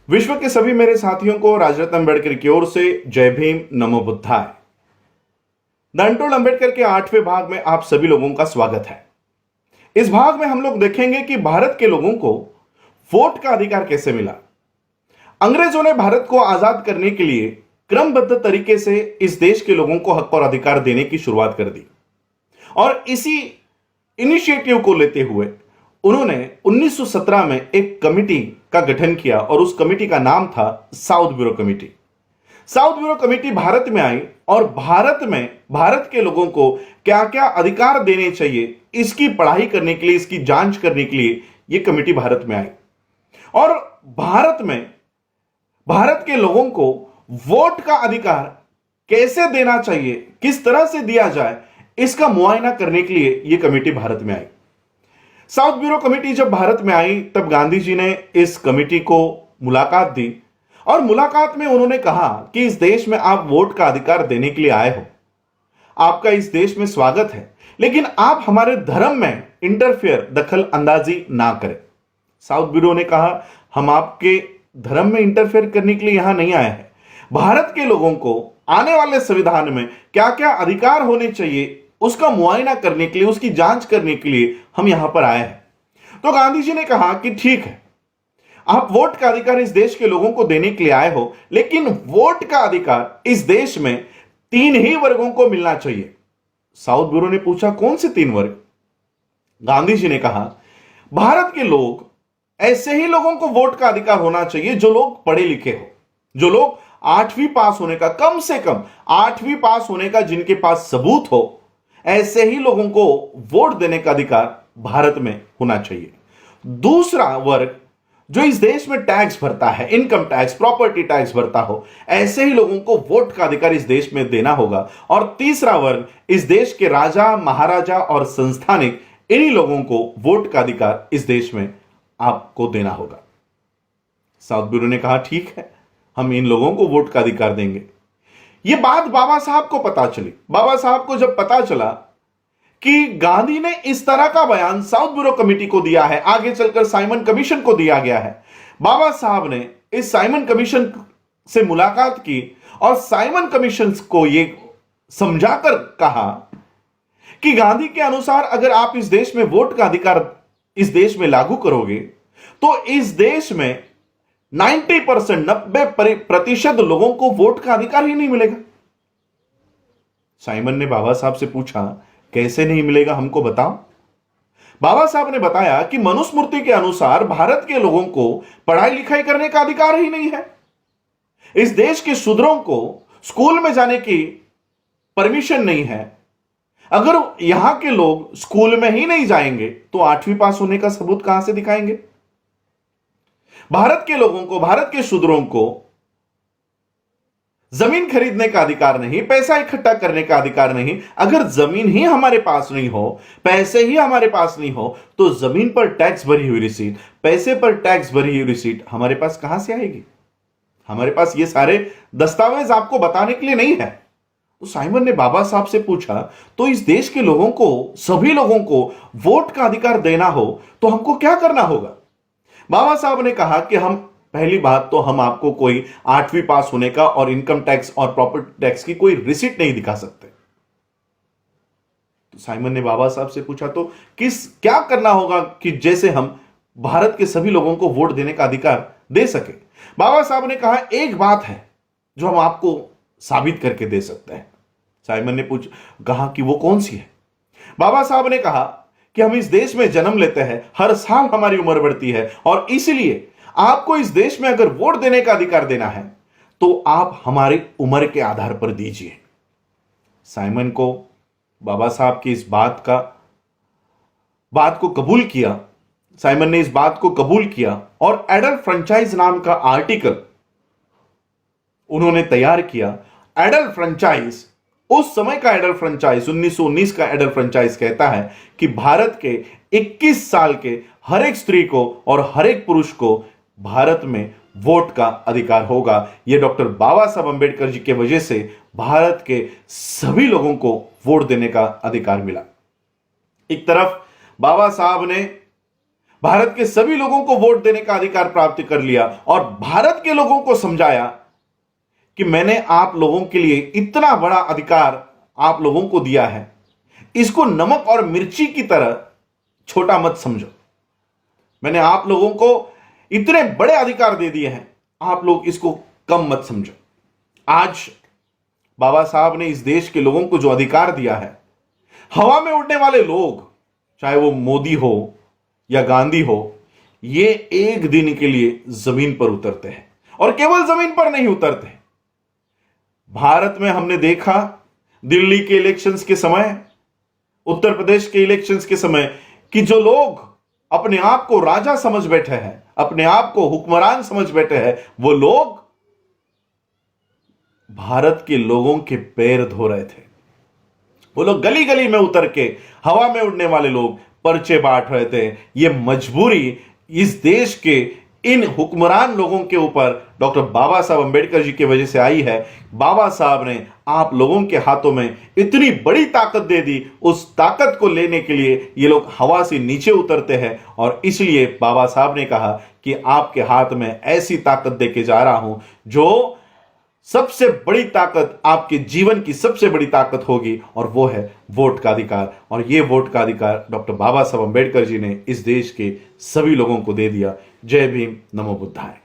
विश्व के सभी मेरे साथियों को राजरत्न अंबेडकर की ओर से जय भीम, नमो बुद्धाय। द अनटोल्ड अंबेडकर के 8वें भाग में आप सभी लोगों का स्वागत है। इस भाग में हम लोग देखेंगे कि भारत के लोगों को वोट का अधिकार कैसे मिला। अंग्रेजों ने भारत को आजाद करने के लिए क्रमबद्ध तरीके से इस देश के लोगों को हक और अधिकार देने की शुरुआत कर दी और इसी इनिशिएटिव को लेते हुए उन्होंने 1917 में एक कमिटी का गठन किया और उस कमिटी का नाम था south bureau committee. South bureau committee Bharat में आई और भारत के लोगों को क्या क्या अधिकार देने चाहिए इसकी पढ़ाई करने के लिए, इसकी जांच करने के लिए यह कमिटी भारत में आई और भारत के लोगों को वोट का अधिकार कैसे देना चाहिए, किस तरह से दिया जाए, इसका मुआयना करने के लिए यह कमिटी भारत में आई। साउथ ब्यूरो कमिटी जब भारत में आई तब गांधी जी ने इस कमिटी को मुलाकात दी और मुलाकात में उन्होंने कहा कि इस देश में आप वोट का अधिकार देने के लिए आए हो, आपका इस देश में स्वागत है, लेकिन आप हमारे धर्म में इंटरफेयर, दखल अंदाजी ना करें। साउथ ब्यूरो ने कहा हम आपके धर्म में इंटरफेयर करने के लिए यहां नहीं आए हैं। भारत के लोगों को आने वाले संविधान में क्या क्या अधिकार होने चाहिए उसका मुआयना करने के लिए, उसकी जांच करने के लिए हम यहां पर आए हैं। तो गांधी जी ने कहा कि ठीक है, आप वोट का अधिकार इस देश के लोगों को देने के लिए आए हो, लेकिन वोट का अधिकार इस देश में 3 ही वर्गों को मिलना चाहिए। साउथ ब्यूरो ने पूछा कौन से 3 वर्ग? गांधी जी ने कहा भारत के लोग, ऐसे ही लोगों को वोट का अधिकार होना चाहिए जो लोग पढ़े लिखे हो, जो लोग 8वीं पास होने का, कम से कम 8वीं पास होने का जिनके पास सबूत हो, ऐसे ही लोगों को वोट देने का अधिकार भारत में होना चाहिए। दूसरा वर्ग जो इस देश में टैक्स भरता है, इनकम टैक्स, प्रॉपर्टी टैक्स भरता हो, ऐसे ही लोगों को वोट का अधिकार इस देश में देना होगा। और तीसरा वर्ग इस देश के राजा, महाराजा और संस्थानिक, इन्हीं लोगों को वोट का अधिकार इस देश में आपको देना होगा। साउथ ब्यूरो ने कहा ठीक है, हम इन लोगों को वोट का अधिकार देंगे। यह बात बाबा साहब को पता चली। बाबा साहब को जब पता चला कि गांधी ने इस तरह का बयान साउथ ब्यूरो कमिटी को दिया है, आगे चलकर साइमन कमीशन को दिया गया है, बाबा साहब ने इस साइमन कमीशन से मुलाकात की और साइमन कमीशन को यह समझाकर कहा कि गांधी के अनुसार अगर आप इस देश में वोट का अधिकार इस देश में लागू करोगे तो इस देश में 90% लोगों को वोट का अधिकार ही नहीं मिलेगा। साइमन ने बाबा साहब से पूछा कैसे नहीं मिलेगा, हमको बताओ। बाबा साहब ने बताया कि मनुस्मृति के अनुसार भारत के लोगों को पढ़ाई लिखाई करने का अधिकार ही नहीं है। इस देश के शूद्रों को स्कूल में जाने की परमिशन नहीं है। अगर यहां के लोग स्कूल में ही नहीं जाएंगे तो 8वीं पास होने का सबूत कहां से दिखाएंगे? भारत के लोगों को, भारत के शूद्रों को जमीन खरीदने का अधिकार नहीं, पैसा इकट्ठा करने का अधिकार नहीं। अगर जमीन ही हमारे पास नहीं हो, पैसे ही हमारे पास नहीं हो, तो जमीन पर टैक्स भरी हुई रिसीट, पैसे पर टैक्स भरी हुई रिसीट हमारे पास कहां से आएगी? हमारे पास ये सारे दस्तावेज आपको बताने के लिए नहीं है। तो साइमन ने बाबा साहब से पूछा तो इस देश के लोगों को, सभी लोगों को वोट का अधिकार देना हो तो हमको क्या करना होगा? बाबा साहब ने कहा कि पहली बात तो हम आपको कोई 8वीं पास होने का और इनकम टैक्स और प्रॉपर्टी टैक्स की कोई रिसीट नहीं दिखा सकते। तो साइमन ने बाबा साहब से पूछा तो क्या करना होगा कि जैसे हम भारत के सभी लोगों को वोट देने का अधिकार दे सके? बाबा साहब ने कहा एक बात है जो हम आपको साबित करके दे सकते हैं। साइमन ने कहा कि वो कौन सी है? बाबा साहब ने कहा कि हम इस देश में जन्म लेते हैं, हर साल हमारी उम्र बढ़ती है और इसलिए आपको इस देश में अगर वोट देने का अधिकार देना है तो आप हमारी उम्र के आधार पर दीजिए। साइमन को बाबा साहब की इस बात को कबूल किया। साइमन ने इस बात को कबूल किया और एडल्ट फ्रेंचाइज नाम का आर्टिकल उन्होंने तैयार किया। एडल्ट फ्रेंचाइज, उस समय का एडल्ट फ्रेंचाइज, 1919 का एडल्ट फ्रेंचाइज कहता है कि भारत के 21 साल के हर एक स्त्री को और हर एक पुरुष को भारत में वोट का अधिकार होगा। यह डॉक्टर बाबा साहब अंबेडकर जी के वजह से भारत के सभी लोगों को वोट देने का अधिकार मिला। एक तरफ बाबा साहब ने भारत के सभी लोगों को वोट देने का अधिकार प्राप्त कर लिया और भारत के लोगों को समझाया कि मैंने आप लोगों के लिए इतना बड़ा अधिकार आप लोगों को दिया है, इसको नमक और मिर्ची की तरह छोटा मत समझो। मैंने आप लोगों को इतने बड़े अधिकार दे दिए हैं, आप लोग इसको कम मत समझो। आज बाबा साहब ने इस देश के लोगों को जो अधिकार दिया है, हवा में उड़ने वाले लोग, चाहे वो मोदी हो या गांधी हो, ये एक दिन के लिए जमीन पर उतरते हैं और केवल जमीन पर नहीं उतरते। भारत में हमने देखा दिल्ली के इलेक्शंस के समय, उत्तर प्रदेश के इलेक्शंस के समय, कि जो लोग अपने आप को राजा समझ बैठे हैं, अपने आप को हुक्मरान समझ बैठे हैं, वो लोग भारत के लोगों के पैर धो रहे थे। वो लोग गली गली में उतर के, हवा में उड़ने वाले लोग पर्चे बांट रहे थे। ये मजबूरी इस देश के इन हुक्मरान लोगों के ऊपर डॉक्टर बाबा साहब अंबेडकर जी की वजह से आई है। बाबा साहब ने आप लोगों के हाथों में इतनी बड़ी ताकत दे दी, उस ताकत को लेने के लिए ये लोग हवा से नीचे उतरते हैं और इसलिए बाबा साहब ने कहा कि आपके हाथ में ऐसी ताकत देके जा रहा हूं जो सबसे बड़ी ताकत, आपके जीवन की सबसे बड़ी ताकत होगी, और वो है वोट का अधिकार। और ये वोट का अधिकार डॉक्टर बाबा साहब अंबेडकर जी ने इस देश के सभी लोगों को दे दिया। जय भीम, नमो बुद्धाय।